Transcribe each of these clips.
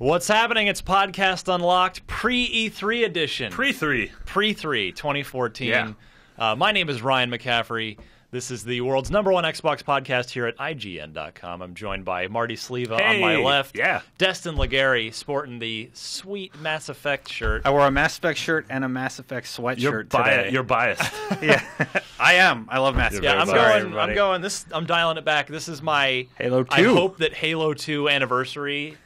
What's happening? It's Podcast Unlocked pre-E3 edition. Pre-3 2014. Yeah. My name is Ryan McCaffrey. This is the world's #1 Xbox podcast here at ign.com. I'm joined by Marty Sleva on my left. Yeah. Destin Legary sporting the sweet Mass Effect shirt. I wore a Mass Effect shirt and a Mass Effect sweatshirt today. You're biased. Yeah, I am. I love Mass Effect. Yeah, Sorry, I'm dialing it back. This is my Halo 2. I hope that Halo 2 anniversary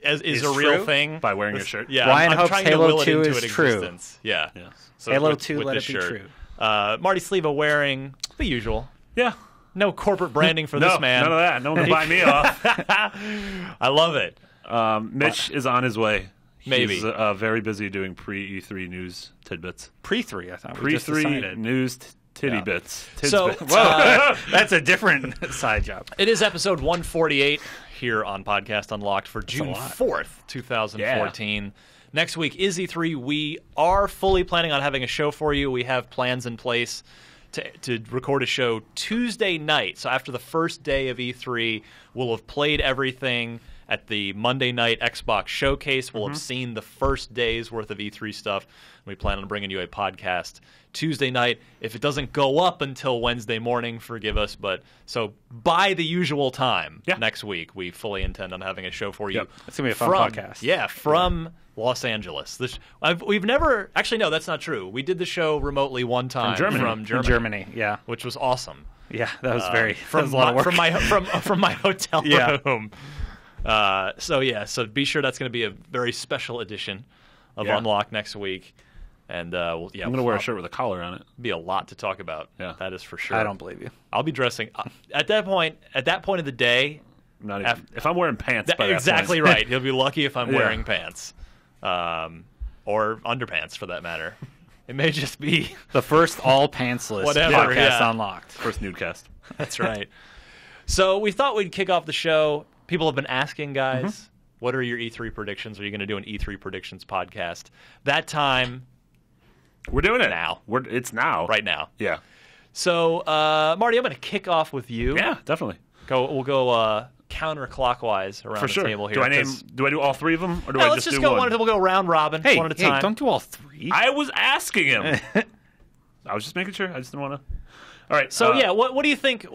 is a real true? thing. By wearing your shirt. Yeah, Ryan I'm hopes trying Halo to will it 2 into is an true. existence. Yeah. So Halo with 2, let this it be shirt. true. Marty Sleva wearing the usual. Yeah. No corporate branding for this man. None of that. No one can buy me off. I love it. Mitch is on his way. Maybe. He's very busy doing pre-E3 news tidbits. Pre-3, I thought. We just Pre-3 decided. news titty Yeah. bits. So, Tidbits. Whoa, that's a different side job. it is episode 148 here on Podcast Unlocked for June a lot. 4th, 2014. Next week is E3. We are fully planning on having a show for you. We have plans in place to record a show Tuesday night. So after the first day of E3, we'll have played everything at the Monday night Xbox showcase. We'll have seen the first day's worth of E3 stuff. We plan on bringing you a podcast Tuesday night. If it doesn't go up until Wednesday morning, forgive us. But so by the usual time next week, we fully intend on having a show for you. Yep. It's going to be a fun podcast. Yeah, from Los Angeles. We've never – actually, no, that's not true. We did the show remotely one time from Germany. Yeah. Which was awesome. Yeah, that was that From was a lot of work. from my hotel Yeah. room. So be sure that's going to be a very special edition of Unlock next week. And I'm going to wear a shirt with a collar on it. Be a lot to talk about. Yeah. That is for sure. I don't believe you. I'll be dressing at that point of the day. I'm not even, if I'm wearing pants by that Exactly point. right. He'll be lucky if I'm wearing pants. Or underpants, for that matter. It may just be The first all-pantsless Whatever, podcast yeah. unlocked. First nudecast. That's right. So we thought we'd kick off the show. People have been asking, guys, what are your E3 predictions? Are you going to do an E3 predictions podcast? That time, We're doing it now. It's now. right now. Yeah. So, Marty, I'm going to kick off with you. Yeah, definitely. We'll go counterclockwise around For the sure. table here. Do I do all three of them, or do No, I let's just do go one? We'll go round robin, Hey, one at a time. don't do all three. I was asking him. I was just making sure. I just didn't want to. All right. So what do you think?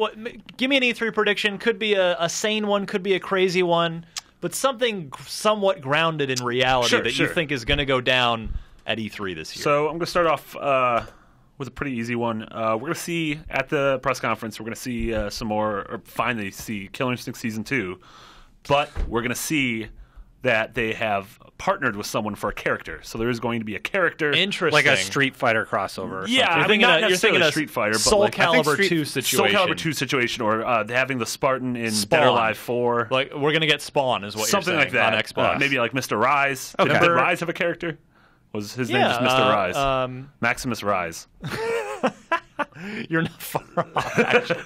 Give me an E3 prediction. Could be a sane one, could be a crazy one, but something somewhat grounded in reality that you think is going to go down at E3 this year. So I'm going to start off with a pretty easy one. We're going to see at the press conference. We're going to see some more, or finally see Killer Instinct Season 2, but we're going to see that they have partnered with someone for a character. So there is going to be a character. Interesting. Like a Street Fighter crossover. Or Yeah, something. I mean, not you're necessarily thinking a Street Fighter, but Soul like, Calibur I think 2 situation. Soul Calibur 2 situation, or having the Spartan in Spawn. Dead or Alive 4. Like we're going to get Spawn, is what Something you're saying, like that. on Xbox. Maybe like Mr. Rise. Okay. Did Rise have a character? Was his name just Mr. Rise? Maximus Rise. You're not far off, actually.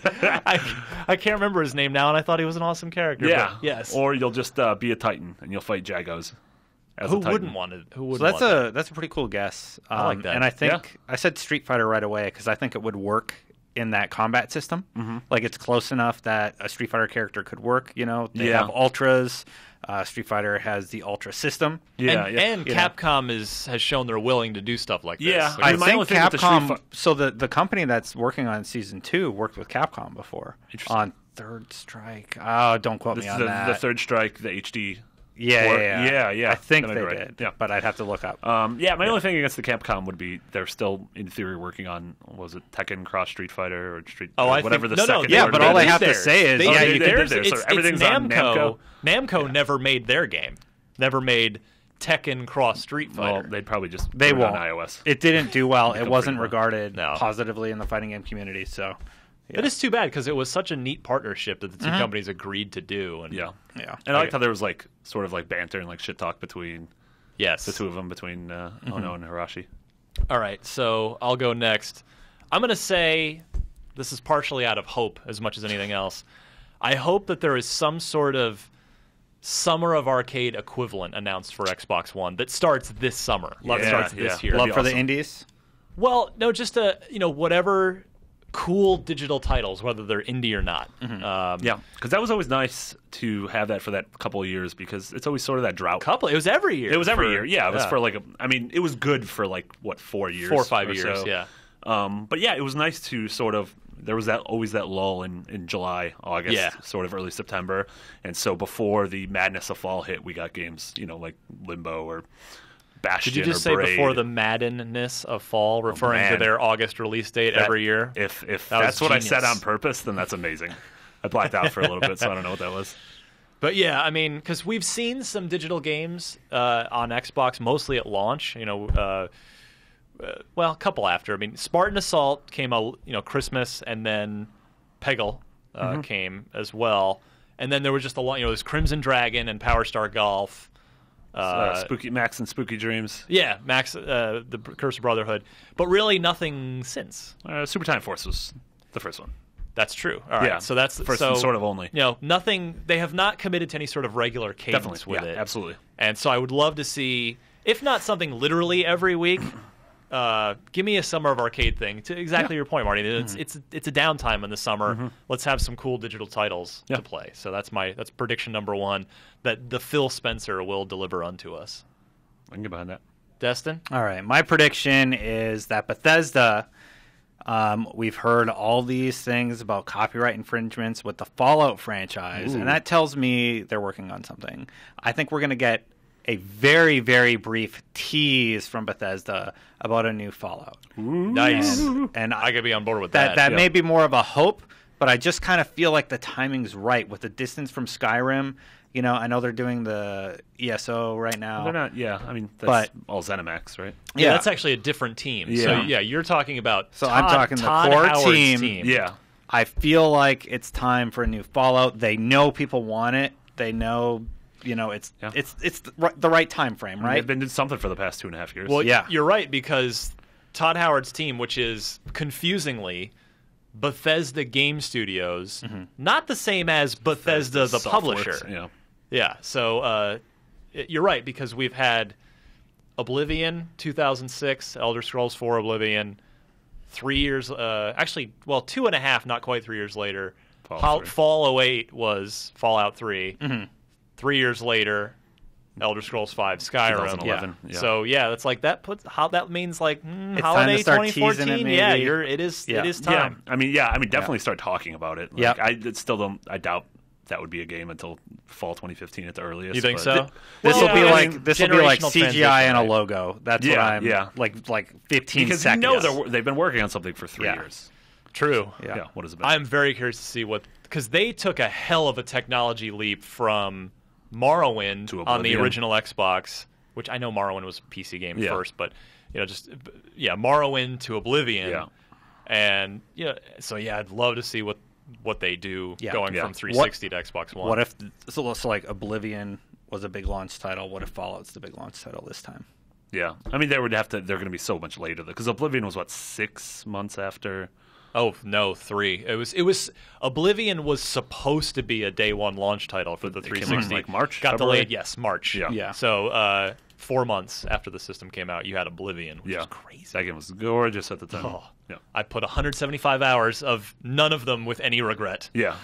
I can't remember his name now, and I thought he was an awesome character. Yeah. But yes. Or you'll just be a Titan, and you'll fight Jagos. Who wouldn't want it? Who So wouldn't that's a pretty cool guess. I like that. And I think I said Street Fighter right away because I think it would work in that combat system. Like it's close enough that a Street Fighter character could work. You know, they have ultras. Street Fighter has the ultra system. And Capcom has shown they're willing to do stuff like this. Yeah, Which I is- my think only thing with the Street Capcom. So the company that's working on Season 2 worked with Capcom before on Third Strike. Oh, don't quote This me is on the that. Third Strike, the HD. Yeah. I think Then they I'd be right. did. Yeah. But I'd have to look up. My only thing against the Capcom would be they're still, in theory, working on, was it Tekken Cross Street Fighter or Street whatever the second yeah, one but is. all they have to say is, you did did theirs. there. So It's everything's on Namco. Namco. Namco never made their game. Never made Tekken Cross Street Fighter. Well, they'd probably just They put it won't. on iOS. It didn't do well. It Become wasn't free to play. regarded No. positively in the fighting game community. So, But it's too bad because it was such a neat partnership that the two companies agreed to do. And Yeah. yeah. And I liked how there was like sort of like banter and like shit talk between yes, the two of them, between Ono and Hirashi. All right, so I'll go next. I'm going to say this is partially out of hope as much as anything else. I hope that there is some sort of Summer of Arcade equivalent announced for Xbox One that starts this summer. Starts this year. Love be for the awesome. indies. Well, no, just whatever cool digital titles, whether they're indie or not. Yeah, because that was always nice to have that for that couple of years, because it's always sort of that drought. It was every year. It was every year. Yeah, it was for like it was good for like 4 years, 4 or 5 years. So. Yeah. But yeah, it was nice to sort of. There was always that lull in July, August, sort of early September, and so before the madness of fall hit, we got games, like Limbo or Bastion. Did you just say Braid. before the maddenness of fall, referring to their August release date every year? If that's what genius. I said on purpose, then that's amazing. I blacked out for a little bit, so I don't know what that was. But yeah, I mean, because we've seen some digital games on Xbox, mostly at launch. Well, a couple after. I mean, Spartan Assault came out, Christmas, and then Peggle came as well. And then there was just a lot, there's Crimson Dragon and Power Star Golf. Spooky Max and Spooky Dreams. Yeah, Max, the Curse of Brotherhood. But really nothing since. Super Time Force was the first one. That's true. All right, yeah, so that's first and sort of only. Nothing. They have not committed to any sort of regular cadence with it. Absolutely. And so I would love to see, if not something literally every week, give me a Summer of Arcade thing. To exactly your point, Marty. It's a downtime in the summer. Let's have some cool digital titles to play. So that's prediction number 1, that the Phil Spencer will deliver unto us. I can get behind that. Destin? All right, my prediction is that Bethesda. We've heard all these things about copyright infringements with the Fallout franchise, and that tells me they're working on something. I think we're going to get a very, very brief tease from Bethesda about a new Fallout. Nice. And I could be on board with that. That may be more of a hope, but I just kind of feel like the timing's right with the distance from Skyrim. I know they're doing the ESO right now. They're not, I mean, that's all ZeniMax, right? Yeah, that's actually a different team. Yeah. So, you're talking about I'm talking Todd the core Howard's team. Yeah. I feel like it's time for a new Fallout. They know people want it. They know, it's the right time frame, right? They've been doing something for the past 2.5 years. Well, you're right, because Todd Howard's team, which is confusingly Bethesda Game Studios, not the same as Bethesda the publisher. Yeah, so you're right, because we've had Oblivion 2006, Elder Scrolls 4 Oblivion, 3 years, 2.5, not quite 3 years later. Fall 08 was Fallout 3. 3 years later, Elder Scrolls 5 Skyrim. 2011. Yeah. So that's like that means like it's holiday time to start 2014. teasing it, maybe. It is time. I mean, definitely start talking about it. Like, I doubt that would be a game until fall 2015 at the earliest. You think so? This will be like generational CGI and a right? logo. That's what I'm like 15 because seconds. they've been working on something for 3 years. True. Yeah. What is it about? I'm very curious to see because they took a hell of a technology leap from Morrowind on the original Xbox, which I know Morrowind was a PC game first, but Morrowind to Oblivion. Yeah. And so I'd love to see what they do going from 360 to Xbox One. What if like Oblivion was a big launch title? What if Fallout's the big launch title this time? Yeah, I mean they're going to be so much later because Oblivion was 6 months after. Oh no, 3. It was Oblivion was supposed to be a day 1 launch title for the 360. Like March. Got February? delayed. Yes, March. Yeah. So 4 months after the system came out, you had Oblivion, which is crazy. That game was gorgeous at the time. Oh. Yeah. I put 175 hours of none of them with any regret. Yeah.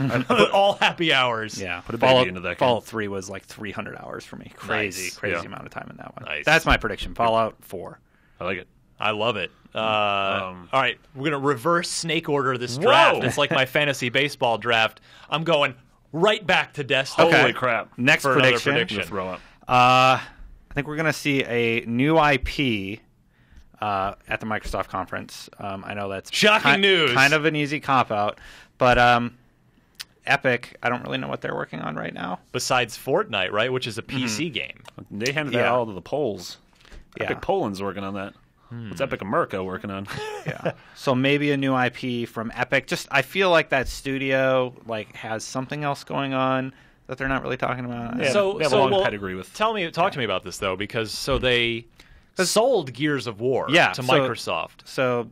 All happy hours. Yeah. Put a baby into that game. Fallout 3 was like 300 hours for me. Crazy Nice. amount of time in that one. Nice. That's my prediction. Fallout 4. I like it. I love it. All right, we're going to reverse snake order this draft. It's like my fantasy baseball draft. I'm going right back to Destiny. Holy crap. Next for another prediction. Throw up. I think we're going to see a new IP at the Microsoft conference. I know that's shocking news. Kind of an easy cop-out. But Epic, I don't really know what they're working on right now. Besides Fortnite, right, which is a PC game. They handed that all to the Poles. Epic Poland's working on that. What's Epic America working on? Yeah. So maybe a new IP from Epic. I feel like that studio has something else going on that they're not really talking about. Yeah, they have a long pedigree with. Talk to me about this though, because they sold Gears of War to Microsoft. So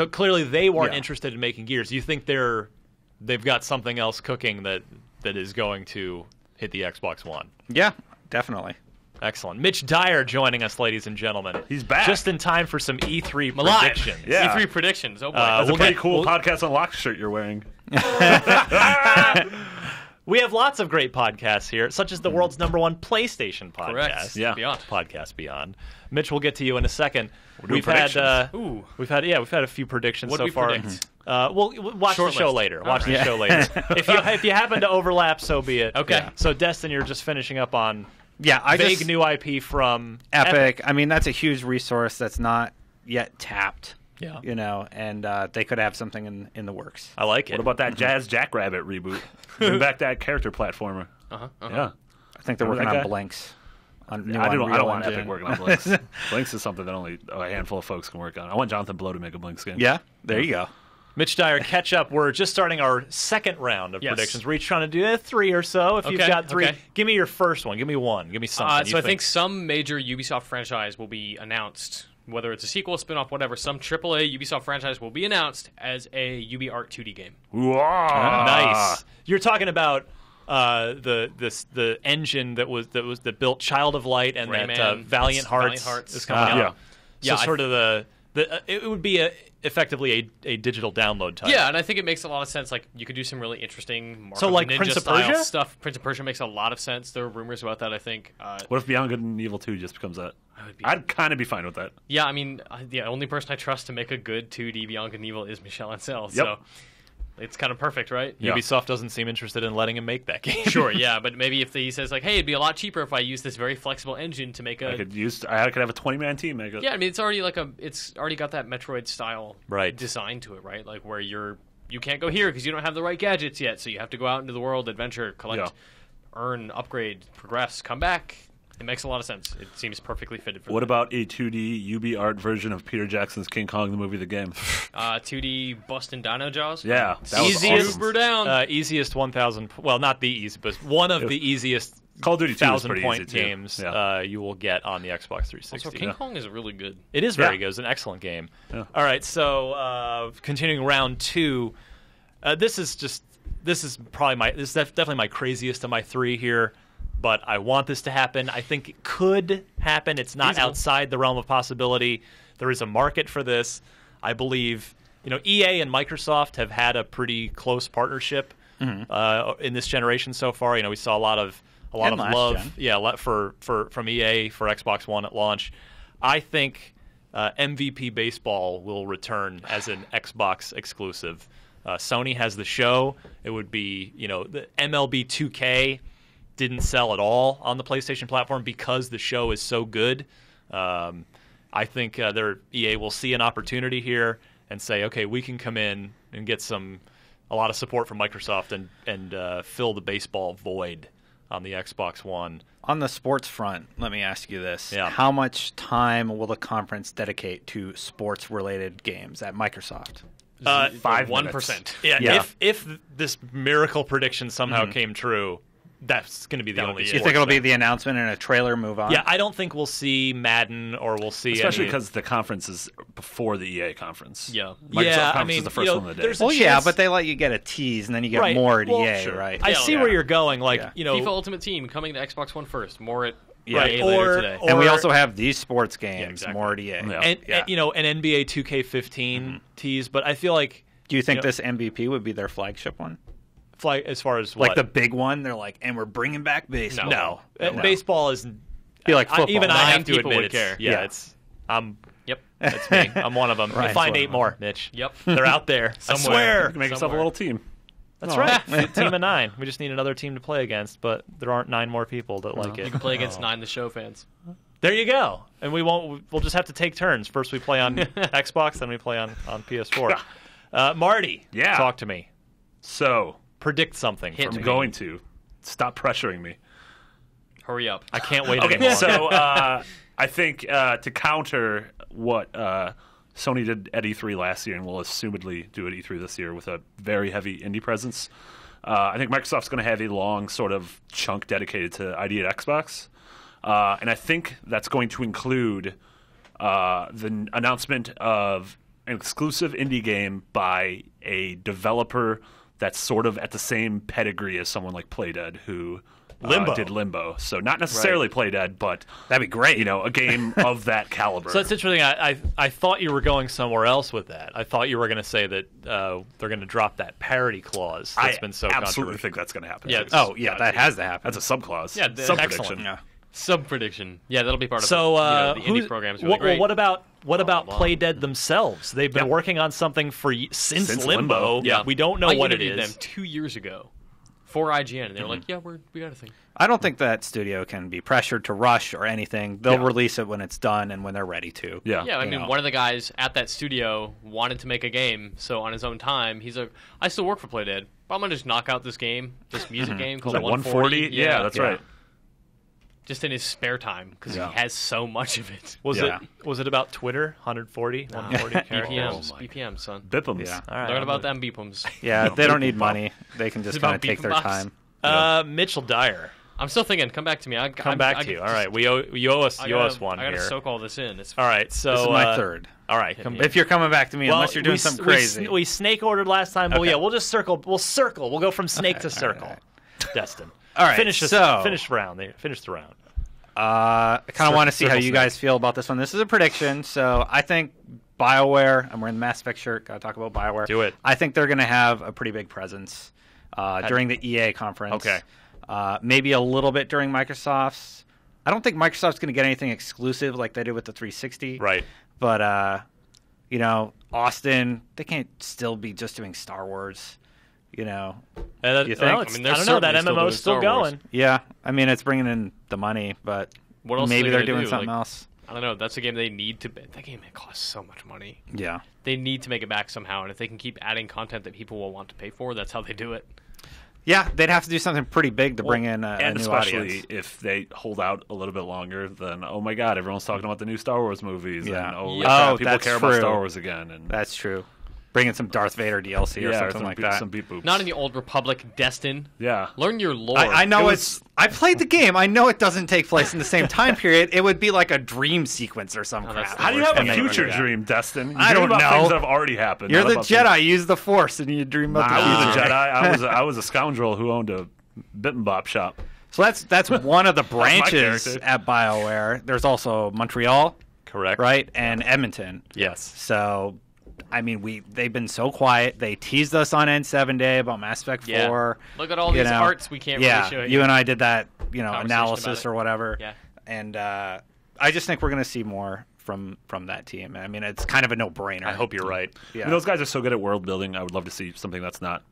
clearly they weren't interested in making Gears. You think they've got something else cooking that is going to hit the Xbox One? Yeah, definitely. Excellent. Mitch Dyer joining us, ladies and gentlemen. He's back. Just in time for some E3 alive. predictions. Yeah. E3 predictions. Oh, boy. That's a pretty cool Podcast Unlocked shirt you're wearing. We have lots of great podcasts here, such as the world's #1 PlayStation podcast. Correct. Yeah. Beyond. Podcast Beyond. Mitch, we'll get to you in a second. We've had we've had a few predictions What so do we far. predict? We'll watch Short the show list. later. All Watch right. the show later. If you happen to overlap, so be it. Okay. Yeah. So Destin, you're just finishing up on I vague just, new IP from Epic. I mean, that's a huge resource that's not yet tapped. Yeah. You know, and they could have something in the works. I like it. What about that Jazz Jackrabbit reboot? Bring back that character platformer. Yeah. I think they're Remember working that on guy? Blanks. I don't want Epic working on Blinks. Engine. Blinks is something that only a handful of folks can work on. I want Jonathan Blow to make a Blinks game. Yeah, there you go. Mitch Dyer, catch up. We're just starting our second round of Yes. predictions. We're each trying to do 3 or so. If you've Okay, got 3, okay. give me your first one. Give me one. Give me something. So I think some major Ubisoft franchise will be announced, whether it's a sequel, spin-off, whatever. Some AAA Ubisoft franchise will be announced as a UbiArt 2D game. Wow. Nice. You're talking about the engine that built Child of Light and Rayman, that Valiant Hearts is coming out. Yeah. So Yeah, sort of it would be effectively a digital download type. Yeah, and I think it makes a lot of sense. Like, you could do some really interesting Mark So, of like, the Ninja Prince of style Persia? stuff. Prince of Persia makes a lot of sense. There are rumors about that, I think. What if Beyond Good and Evil 2 just becomes that? I'd kind of be fine with that. Yeah, I mean, the only person I trust to make a good 2D Beyond Good and Evil is Michel Ancel. Yep. So it's kind of perfect, right? Yeah. Ubisoft doesn't seem interested in letting him make that game. Sure, yeah, but maybe if he says, like, hey, it'd be a lot cheaper if I use this very flexible engine to make I could have a 20-man team make it. Yeah, I mean, it's already got that Metroid style Right. design to it, right? Like, where you can't go here because you don't have the right gadgets yet, so you have to go out into the world, adventure, collect, earn, upgrade, progress, come back. It makes a lot of sense. It seems perfectly fitted for What that. about a 2D UbiArt version of Peter Jackson's King Kong the movie, the game? 2D Bustin' Dino Jaws? Yeah, that was Easiest, awesome. Super down. Easiest 1,000. Well, not the easy, but one of the easiest Call of Duty 2 is pretty 1,000-point easy, too. games Yeah. You will get on the Xbox 360. Also, King Kong is really good. It is very Yeah. good. It's an excellent game. Yeah. All right, so continuing round 2, this is definitely my craziest of my 3 here, but I want this to happen. I think it could happen. It's not Feasible. outside the realm of possibility. There is a market for this. I believe EA and Microsoft have had a pretty close partnership in this generation so far. We saw a lot of And last love, gen. from EA for Xbox One at launch. I think MVP Baseball will return as an Xbox exclusive. Sony has the show. It would be, the MLB 2K didn't sell at all on the PlayStation platform because the show is so good. I think EA will see an opportunity here and say, okay, we can come in and get a lot of support from Microsoft and fill the baseball void on the Xbox One. On the sports front, let me ask you this. Yeah. How much time will the conference dedicate to sports-related games at Microsoft? 5 1%. Yeah. If this miracle prediction somehow came true, that's going to be the only. You sports think it'll be thing. the announcement and a trailer move on? Yeah, I don't think we'll see Madden or we'll see Especially any- because the conference is before the EA conference. Yeah. Microsoft conference is the first one of the day. there's a Well, yeah, chance- but they let you get a tease, and then you get Right. more at Well, EA, sure. right? I Yeah, see yeah. where you're going. Like Yeah. FIFA Ultimate Team coming to Xbox One first. More at right, EA later or, today. And we or- also have these sports games, exactly. more at EA. Yeah. and an NBA 2K15 tease. But I feel like Do you think You know- this MVP would be their flagship one? as far as what? Like the big one? They're like, and we're bringing back baseball. no. Baseball is Be like football. even I 9 have to people admit would it's care. yeah, Yeah. it's Yep. that's me. I'm one of them. Ryan's You'll find one of 8 them. more, Mitch. Yep. They're out there. I Somewhere. swear. You can make yourself a Somewhere. little team. That's right. Team of 9. We just need another team to play against, but there aren't 9 more people that like You it. can play against 9 the show fans. There you go. And we'll just have to take turns. First we play on Xbox, then we play on PS4. Marty, Yeah. talk to me. So, Predict something. Hit for me. me. I'm going to. Stop pressuring me. Hurry up. I can't wait Okay, anymore. so I think to counter what Sony did at E3 last year and will assumedly do at E3 this year with a very heavy indie presence, I think Microsoft's going to have a long sort of chunk dedicated to ID at Xbox. And I think that's going to include the announcement of an exclusive indie game by a developer that's sort of at the same pedigree as someone like Playdead, who Limbo. did Limbo. So not necessarily Playdead, but That'd be great. a game of that caliber. So that's interesting. I thought you were going somewhere else with that. I thought you were going to say that they're going to drop that parity clause that's been so absolutely controversial. think that's going to happen. Yeah. Oh, yeah, that has to happen. That's a sub clause. Yeah, sub excellent. prediction. Yeah. Sub prediction. Yeah, that'll be part of So the indie program's really great. what about blah. Playdead themselves? They've been working on something since Limbo. Yeah. We don't know I what it interviewed is. them 2 years ago for IGN, and they were like, "Yeah, we got a thing." I don't think that studio can be pressured to rush or anything. They'll release it when it's done and when they're ready to. Yeah. Yeah, I You mean, know. one of the guys at that studio wanted to make a game, so on his own time, he's like, "I still work for Playdead, but I'm gonna just knock out this game, this music game called Like 140? Yeah, that's right. Just in his spare time because he has so much of it. Was Yeah. it about Twitter? 140 characters? BPMs, Oh my BPMs, son. Bipums. Yeah. All right, Learn I'm about gonna- them beepums. Yeah, they don't need money. They can just It's kind about of take their beep-em time. Mitchell Dyer. I'm still thinking. Come back to me. Come back to you. All right, you owe us one I gotta here. soak all this in. It's All right, so This is my third. All right, If you're coming back to me, unless you're doing something crazy. We snake ordered last time. Well, Okay. yeah, we'll just circle. We'll circle. We'll go from snake to all circle. right. Destin. All right, Finish so- the round. Finish the round. I kind of want to see how circle you snake. guys feel about this one. This is a prediction, so I think BioWare, I'm wearing the Mass Effect shirt, got to talk about BioWare. Do it. I think they're going to have a pretty big presence during the EA conference. Okay. Maybe a little bit during Microsoft's. I don't think Microsoft's going to get anything exclusive like they did with the 360. Right. But, Austin, they can't still be just doing Star Wars. You think? Well, think? I I mean, they're don't know. That certainly still MMO's doing still Star Wars. going. Yeah, I mean, it's bringing in the money, but What else are maybe they they're gonna doing do? something Like, else. I don't know. That's a game they need to. That game costs so much money. Yeah. They need to make it back somehow, and if they can keep adding content that people will want to pay for, that's how they do it. Yeah, they'd have to do something pretty big to bring in a and new especially audience. if they hold out a little bit longer, then oh my god, everyone's talking about the new Star Wars movies. Yeah. And, oh, Yeah. crap, Oh, people that's care about true. Star Wars again. And That's true. Bring in some Darth Vader DLC or something some like beep- that. Some beep boops. Not in the Old Republic, Destin. Yeah. Learn your lore. I know It it's. I played the game. I know it doesn't take place in the same time period. It would be like a dream sequence or some that's crap. the How do you worst have a And they future do that. dream, Destin? You I dream don't about know. things that have already happened. You're not the about Jedi. Use the Force, and you dream about I the was a future. Jedi. I was a scoundrel who owned a bit and bop shop. So that's one of the branches character. at BioWare. There's also Montreal, Correct. right, and Edmonton. Yes. So, I mean, they've been so quiet. They teased us on N7 Day about Mass Effect 4. Look at all you these know. arts we can't Yeah, really show you and I did that, Conversation analysis about it. or whatever. Yeah. And I just think we're going to see more from that team. I mean, it's kind of a no-brainer. I hope you're right. Yeah. I mean, those guys are so good at world building. I would love to see something that's not,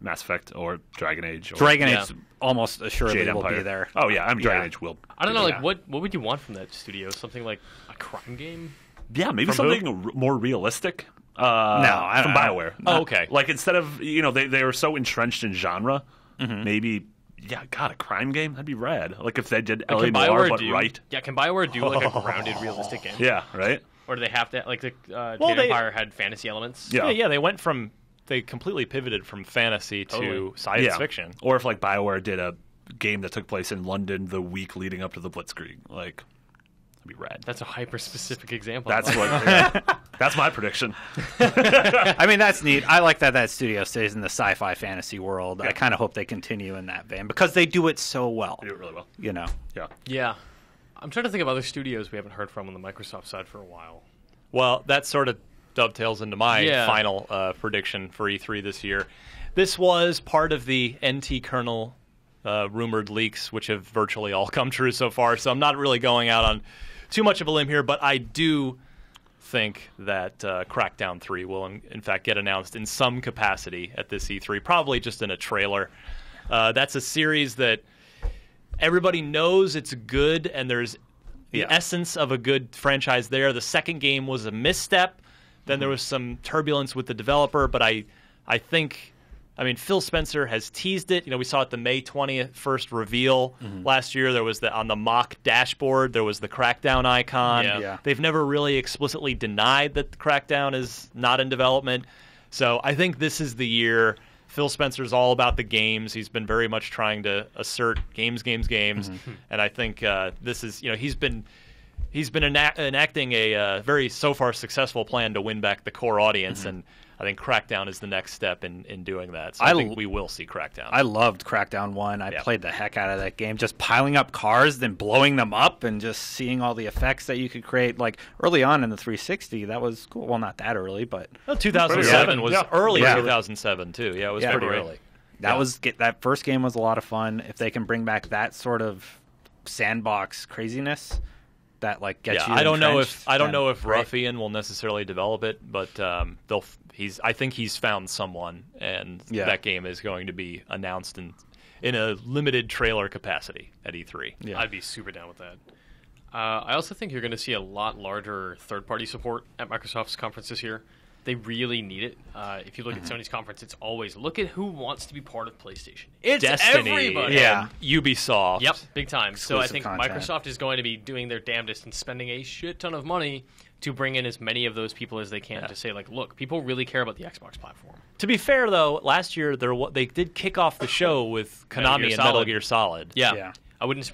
Mass Effect or Dragon Age. Or Dragon Yeah. Age almost assuredly Jade will Empire. be there. Oh yeah, Dragon Yeah. Age will. I don't know, Yeah. like what would you want from that studio? Something like a crime game? Yeah, maybe From something more realistic. No, I from don't- BioWare. Oh, okay. Like instead of they were so entrenched in genre, maybe a crime game that'd be rad. Like if they did LA Can Noir, BioWare but do? right. Yeah, can BioWare do like a grounded, realistic game? Yeah, right. Or do they have to like the Well, Jade they- Empire had fantasy elements? Yeah. Yeah. They completely pivoted from fantasy to Totally. science fiction. Or if like BioWare did a game that took place in London the week leading up to the Blitzkrieg, like that'd be rad. That's a hyper specific example. That's what. That's my prediction. I mean, that's neat. I like that studio stays in the sci-fi fantasy world. I kind of hope they continue in that vein because they do it so well. They do it really well. Yeah. Yeah. I'm trying to think of other studios we haven't heard from on the Microsoft side for a while. Well, that sort of dovetails into my Yeah. final prediction for E3 this year. This was part of the NT kernel rumored leaks, which have virtually all come true so far. So I'm not really going out on too much of a limb here, but I do think that Crackdown 3 will, in fact, get announced in some capacity at this E3, probably just in a trailer. That's a series that everybody knows it's good, and there's the essence of a good franchise there. The second game was a misstep. Then there was some turbulence with the developer, but I think, Phil Spencer has teased it. We saw at the May 20th first reveal last year. There was on the mock dashboard, there was the Crackdown icon. Yeah. They've never really explicitly denied that the Crackdown is not in development. So I think this is the year. Phil Spencer's all about the games. He's been very much trying to assert games. And I think this is, he's been he's been enacting a very so far successful plan to win back the core audience, and I think Crackdown is the next step in doing that. So I think we will see Crackdown. I loved Crackdown 1. I played the heck out of that game. Just piling up cars, then blowing them up, and just seeing all the effects that you could create. Like, early on in the 360, that was cool. Well, not that early, but... Well, 2007 was early 2007, too. Yeah, it was pretty early. That first game was a lot of fun. If they can bring back that sort of sandbox craziness... that like gets you. I don't know if Ruffian will necessarily develop it, but I think he's found someone, and that game is going to be announced in a limited trailer capacity at E3. Yeah. I'd be super down with that. I also think you're going to see a lot larger third-party support at Microsoft's conference this year. They really need it. If you look at Sony's conference, it's always look at who wants to be part of PlayStation. It's Destiny, everybody. And Ubisoft. Yep, big time. Exclusive so I think content. Microsoft is going to be doing their damnedest and spending a shit ton of money to bring in as many of those people as they can to say, like, look, people really care about the Xbox platform. To be fair, though, last year they did kick off the show with Konami and Metal Gear Solid. Yeah. I wouldn't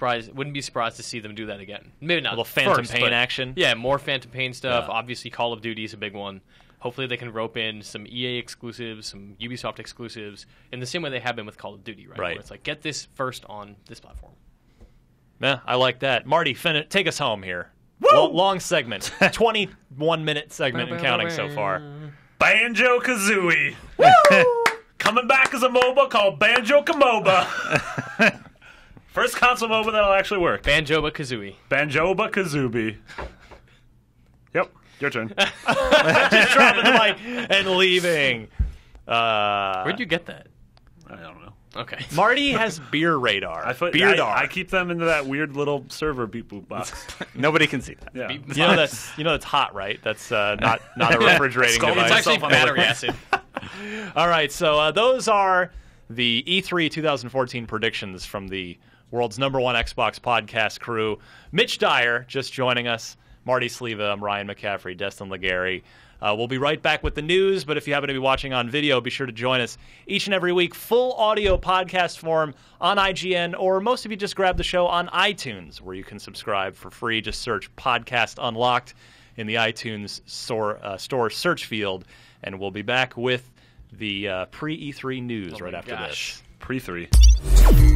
be surprised to see them do that again. Maybe not. A little Phantom Pain action. Yeah, more Phantom Pain stuff. Yeah. Obviously, Call of Duty is a big one. Hopefully they can rope in some EA exclusives, some Ubisoft exclusives, in the same way they have been with Call of Duty, right? Where it's like, get this first on this platform. Yeah, I like that. Marty, take us home here. Woo! Long segment. 21-minute segment and counting so far. Banjo-Kazooie. Coming back as a MOBA called Banjo-Kamoba. First console MOBA that'll actually work. Banjo-Kazooie. Banjo-Kazooie. Yep. Your turn. Just dropping the mic and leaving. Where'd you get that? I don't know. Okay. Marty has beer radar. I keep them into that weird little server beep boop box. Nobody can see that. Yeah. You know that's hot, right? That's not a refrigerating device. It's actually battery acid. All right, so those are the E3 2014 predictions from the world's #1 Xbox podcast crew. Mitch Dyer just joining us. Marty Sleva, I'm Ryan McCaffrey, Destin Legary. We'll be right back with the news, but if you happen to be watching on video, be sure to join us each and every week, full audio podcast form on IGN, or most of you just grab the show on iTunes, where you can subscribe for free. Just search Podcast Unlocked in the iTunes store search field, and we'll be back with the pre-E3 news after this. Pre-3.